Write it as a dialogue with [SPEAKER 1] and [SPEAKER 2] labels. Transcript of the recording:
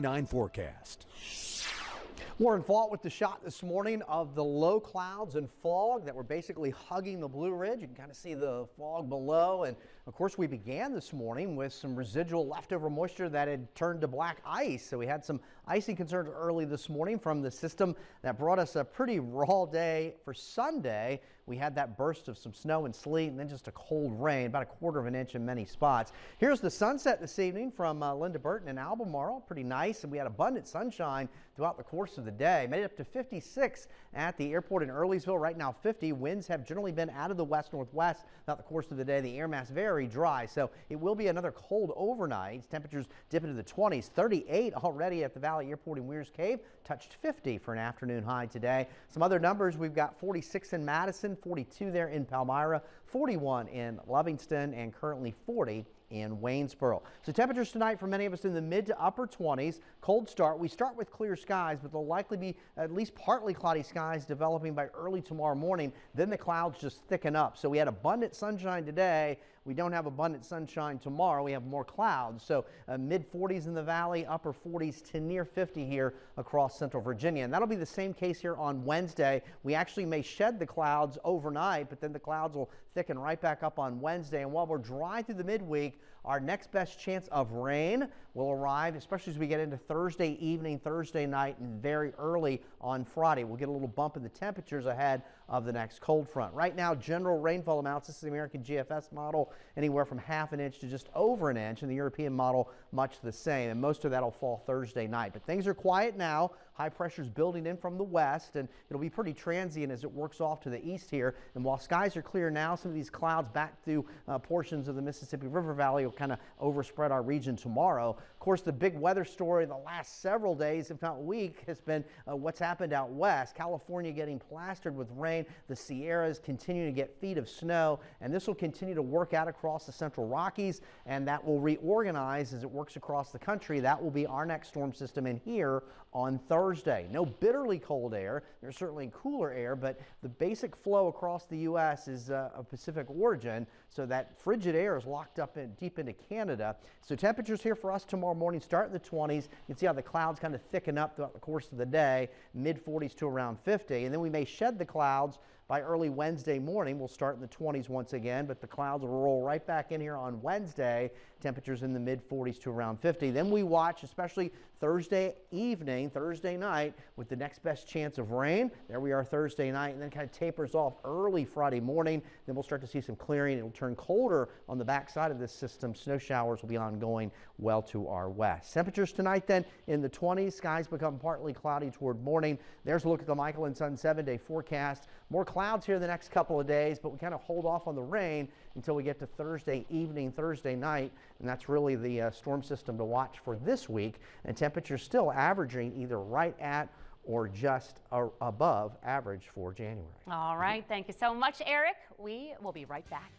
[SPEAKER 1] NBC29 forecast.
[SPEAKER 2] We're in fault with the shot this morning of the low clouds and fog that were basically hugging the Blue Ridge. You can kind of see the fog below. And of course, we began this morning with some residual leftover moisture that had turned to black ice. So we had some icing concerns early this morning from the system that brought us a pretty raw day for Sunday. We had that burst of some snow and sleet and then just a cold rain, about 1/4 of an inch in many spots. Here's the sunset this evening from Linda Burton in Albemarle. Pretty nice, and we had abundant sunshine throughout the course of the day. Made it up to 56 at the airport in Earlysville. Right now 50. Winds have generally been out of the west-northwest throughout the course of the day. The air mass very dry, so it will be another cold overnight. Temperatures dip into the 20s. 38 already at the Valley Airport in Weir's Cave. Touched 50 for an afternoon high today. Some other numbers, we've got 46 in Madison, 42 there in Palmyra, 41 in Livingston, and currently 40 in Waynesboro. So temperatures tonight for many of us in the mid to upper 20s. Cold start. We start with clear skies, but there'll likely be at least partly cloudy skies developing by early tomorrow morning. Then the clouds just thicken up. So we had abundant sunshine today. We don't have abundant sunshine tomorrow. We have more clouds. So mid 40s in the valley, upper 40s to near 50 here across central Virginia. And that'll be the same case here on Wednesday. We actually may shed the clouds overnight, but then the clouds will thicken right back up on Wednesday. And while we're dry through the midweek, our next best chance of rain will arrive, especially as we get into Thursday evening, Thursday night, and very early on Friday. We'll get a little bump in the temperatures ahead of the next cold front. Right now, general rainfall amounts, this is the American GFS model, anywhere from ½ an inch to just over an inch, and the European model much the same, and most of that will fall Thursday night. But things are quiet now. High pressure is building in from the west, and it'll be pretty transient as it works off to the east here. And while skies are clear now, some of these clouds back through portions of the Mississippi River Valley will kind of overspread our region tomorrow. Of course, the big weather story the last several days, if not week, has been what's happened out west. California getting plastered with rain. The Sierras continue to get feet of snow, and this will continue to work out across the central Rockies, and that will reorganize as it works across the country. That will be our next storm system in here on Thursday. No bitterly cold air. There's certainly cooler air, but the basic flow across the U.S. is of Pacific origin, so that frigid air is locked up deep into Canada. So temperatures here for us tomorrow morning start in the 20s. You can see how the clouds kind of thicken up throughout the course of the day, mid 40s to around 50, and then we may shed the clouds by early Wednesday morning. We'll start in the 20s once again, but the clouds will roll right back in here on Wednesday. Temperatures in the mid 40s to around 50. Then we watch, especially Thursday evening, Thursday night, with the next best chance of rain. There we are Thursday night, and then kind of tapers off early Friday morning. Then we'll start to see some clearing. It'll turn colder on the backside of this system. Snow showers will be ongoing well to our west. Temperatures tonight then in the 20s. Skies become partly cloudy toward morning. There's a look at the Michael and Son 7-day forecast. More clouds here the next couple of days, but we kind of hold off on the rain until we get to Thursday evening, Thursday night, and that's really the storm system to watch for this week. And temperatures still averaging either right at or just above average for January.
[SPEAKER 3] All right. Thank you so much, Eric. We will be right back.